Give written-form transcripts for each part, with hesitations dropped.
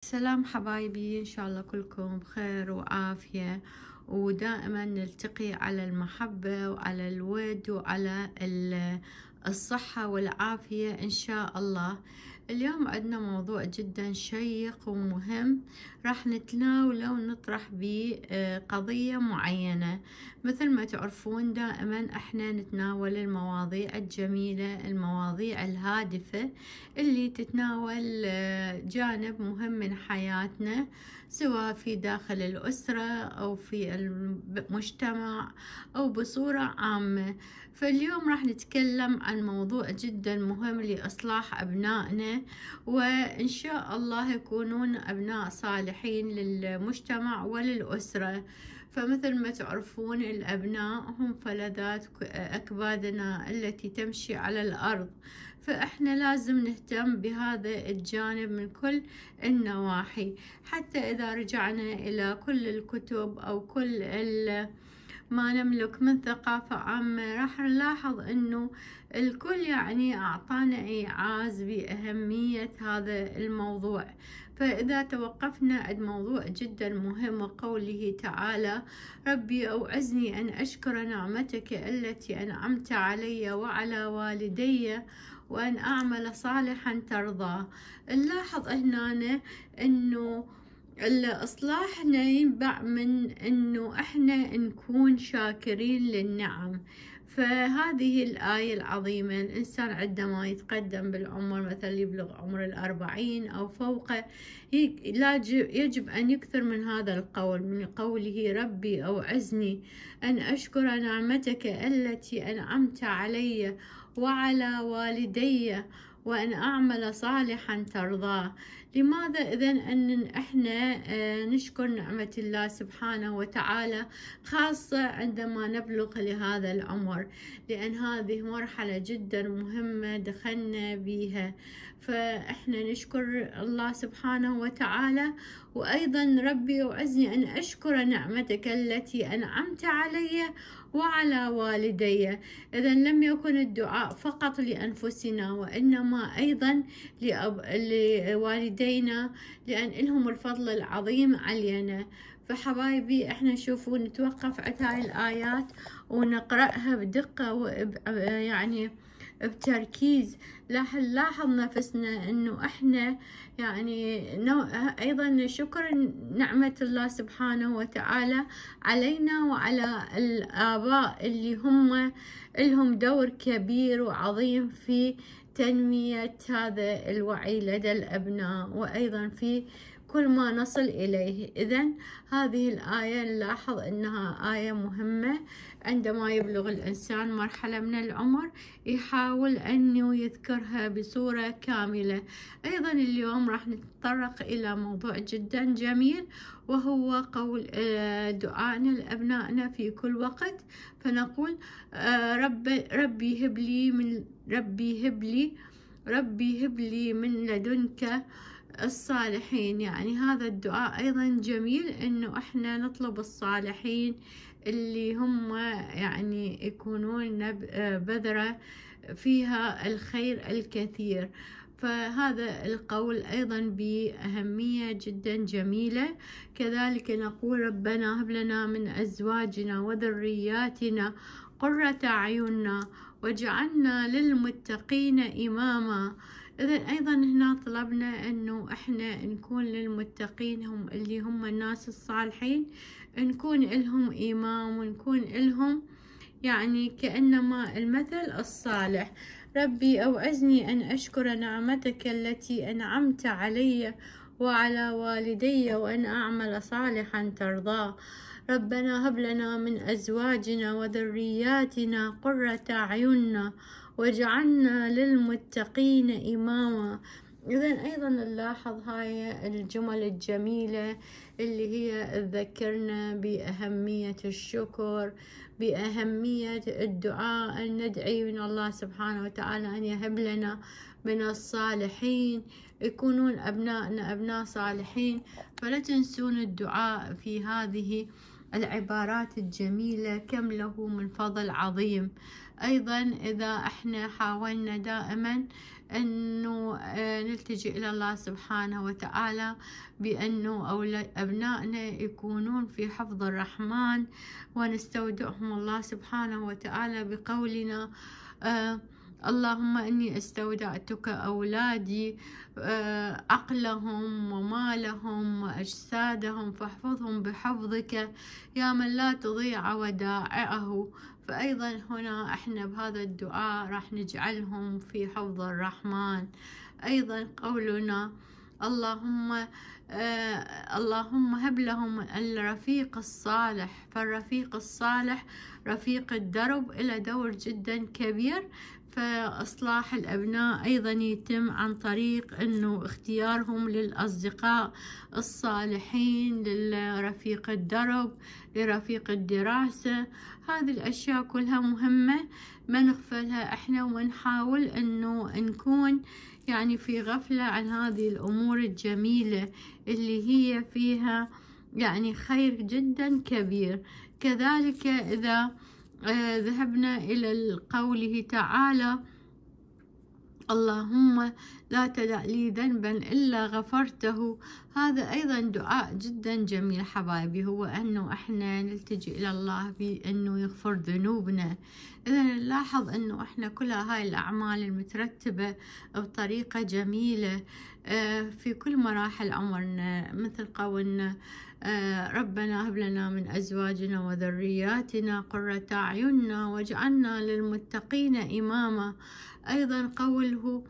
سلام حبايبي، إن شاء الله كلكم بخير وعافية، ودائما نلتقي على المحبة وعلى الود وعلى الصحة والعافية إن شاء الله. اليوم عندنا موضوع جدا شيق ومهم، راح نتناوله ونطرح به قضية معينة. مثل ما تعرفون دائما احنا نتناول المواضيع الجميلة، المواضيع الهادفة اللي تتناول جانب مهم من حياتنا، سواء في داخل الأسرة أو في المجتمع أو بصورة عامة. فاليوم راح نتكلم عن موضوع جدا مهم لإصلاح أبنائنا، وإن شاء الله يكونون أبناء صالحين للمجتمع وللأسرة. فمثل ما تعرفون الأبناء هم فلذات أكبادنا التي تمشي على الأرض، فإحنا لازم نهتم بهذا الجانب من كل النواحي. حتى إذا رجعنا إلى كل الكتب أو كل ما نملك من ثقافة عامة، راح نلاحظ أنه الكل يعني أعطانا إيعاز بأهمية هذا الموضوع. فإذا توقفنا عند موضوع جدا مهم، وقوله تعالى: ربي أوعزني أن أشكر نعمتك التي أنعمت علي وعلى والدي وأن أعمل صالحا ترضاه. نلاحظ هنا أنه الإصلاح ينبع من أنه إحنا نكون شاكرين للنعم. فهذه الآية العظيمة، الإنسان عندما يتقدم بالعمر، مثلا يبلغ عمر 40 أو فوقه، يجب أن يكثر من هذا القول، من قوله: ربي أوعزني أن أشكر نعمتك التي أنعمت علي وعلى والدي وأن أعمل صالحا ترضاه. لماذا إذن أن إحنا نشكر نعمة الله سبحانه وتعالى، خاصة عندما نبلغ لهذا العمر؟ لأن هذه مرحلة جدا مهمة دخلنا بها، فإحنا نشكر الله سبحانه وتعالى. وأيضا ربي أوعزني أن أشكر نعمتك التي أنعمت علي وعلى والدي. إذا لم يكن الدعاء فقط لأنفسنا، وإنما أيضا لوالدينا، لأن لهم الفضل العظيم علينا. فحبايبي احنا شوفوا نتوقف عند هاي الآيات ونقرأها بدقة يعني بتركيز. لاحظ نفسنا انه احنا يعني ايضا شكر نعمة الله سبحانه وتعالى علينا وعلى الآباء اللي هم لهم دور كبير وعظيم في تنمية هذا الوعي لدى الأبناء، وأيضا في كل ما نصل إليه. إذن هذه الآية نلاحظ أنها آية مهمة. عندما يبلغ الإنسان مرحلة من العمر يحاول أنه يذكرها بصورة كاملة. أيضا اليوم راح نتطرق إلى موضوع جدا جميل، وهو قول دعائنا لأبنائنا في كل وقت. فنقول: ربي هب لي من لدنك الصالحين. يعني هذا الدعاء أيضا جميل، إنه إحنا نطلب الصالحين اللي هم يعني يكونون بذرة فيها الخير الكثير. فهذا القول أيضا بأهمية جدا جميلة. كذلك نقول: ربنا هب لنا من أزواجنا وذرياتنا قرة أعيننا واجعلنا للمتقين إماما. إذا أيضا هنا طلبنا أنه إحنا نكون للمتقين، هم اللي هم الناس الصالحين، نكون لهم إمام ونكون لهم يعني كأنما المثل الصالح. ربي أوعزني أن أشكر نعمتك التي أنعمت علي وعلى والدي وأن أعمل صالحا ترضاه. ربنا هب لنا من أزواجنا وذرياتنا قرة أعيننا واجعلنا للمتقين إماما. إذا أيضا نلاحظ هاي الجمل الجميلة اللي هي تذكرنا بأهمية الشكر، بأهمية الدعاء، أن ندعي من الله سبحانه وتعالى أن يهب لنا من الصالحين، يكونون أبنائنا أبناء صالحين. فلا تنسون الدعاء في هذه العبارات الجميلة، كم له من فضل عظيم. أيضا إذا إحنا حاولنا دائما أنه نلتجئ إلى الله سبحانه وتعالى بأنه أبنائنا يكونون في حفظ الرحمن، ونستودعهم الله سبحانه وتعالى بقولنا اللهم إني استودعتك أولادي عقلهم ومالهم وأجسادهم فاحفظهم بحفظك يا من لا تضيع ودائعه. فأيضا هنا إحنا بهذا الدعاء راح نجعلهم في حفظ الرحمن. أيضا قولنا اللهم هب لهم الرفيق الصالح، فالرفيق الصالح رفيق الدرب إلى دور جدا كبير. فإصلاح الأبناء أيضا يتم عن طريق أنه اختيارهم للأصدقاء الصالحين، لرفيق الدرب، لرفيق الدراسة. هذه الأشياء كلها مهمة ما نغفلها إحنا، ونحاول أنه نكون يعني في غفلة عن هذه الأمور الجميلة اللي هي فيها يعني خير جدا كبير. كذلك إذا ذهبنا إلى قوله تعالى اللهم لا تدع لي ذنبا إلا غفرته، هذا أيضا دعاء جدا جميل حبايبي، هو أنه إحنا نلتجئ إلى الله بأنه يغفر ذنوبنا. إذا نلاحظ أنه إحنا كل هاي الأعمال المترتبة بطريقة جميلة في كل مراحل عمرنا، مثل قولنا ربنا هب لنا من أزواجنا وذرياتنا قرة أعيننا واجعلنا للمتقين إماما. أيضا قوله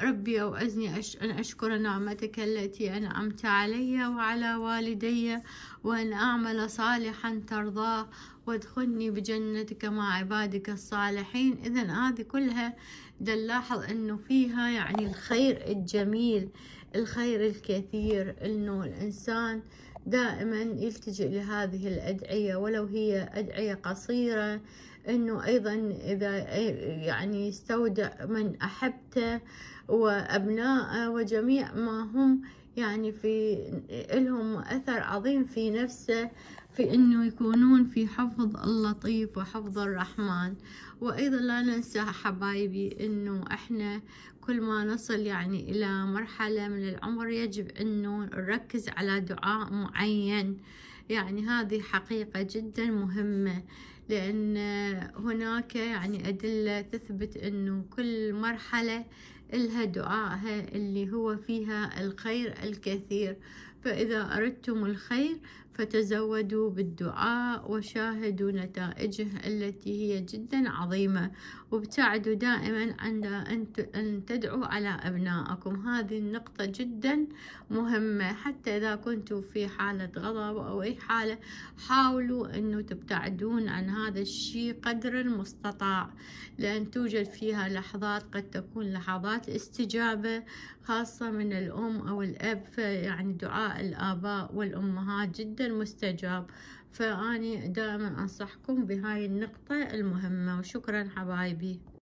ربي أوعزني أن أشكر نعمتك التي أنعمت علي وعلى والدي وأن أعمل صالحا ترضاه وادخلني بجنتك مع عبادك الصالحين. إذن هذه كلها نلاحظ أنه فيها يعني الخير الجميل، الخير الكثير، أنه الإنسان دائما يلتجئ لهذه الأدعية ولو هي أدعية قصيرة. أنه أيضا إذا يعني يستودع من أحبته وأبنائه وجميع ما هم يعني في لهم أثر عظيم في نفسه، في أنه يكونون في حفظ اللطيف وحفظ الرحمن. وأيضا لا ننسى حبايبي أنه إحنا كل ما نصل يعني إلى مرحلة من العمر يجب أنه نركز على دعاء معين، يعني هذه حقيقة جدا مهمة، لأن هناك يعني أدلة تثبت أنه كل مرحلة إلها دعائها اللي هو فيها الخير الكثير. فإذا أردتم الخير فتزودوا بالدعاء وشاهدوا نتائجه التي هي جدا عظيمة، وابتعدوا دائما عن أن تدعوا على أبنائكم. هذه النقطة جدا مهمة، حتى إذا كنتوا في حالة غضب أو أي حالة حاولوا أنه تبتعدون عن هذا الشيء قدر المستطاع، لأن توجد فيها لحظات قد تكون لحظات استجابة خاصة من الأم أو الأب، فيعني دعاء الآباء والأمهات جدا مستجاب. فأني دائما أنصحكم بهاي النقطة المهمة، وشكرا حبايبي.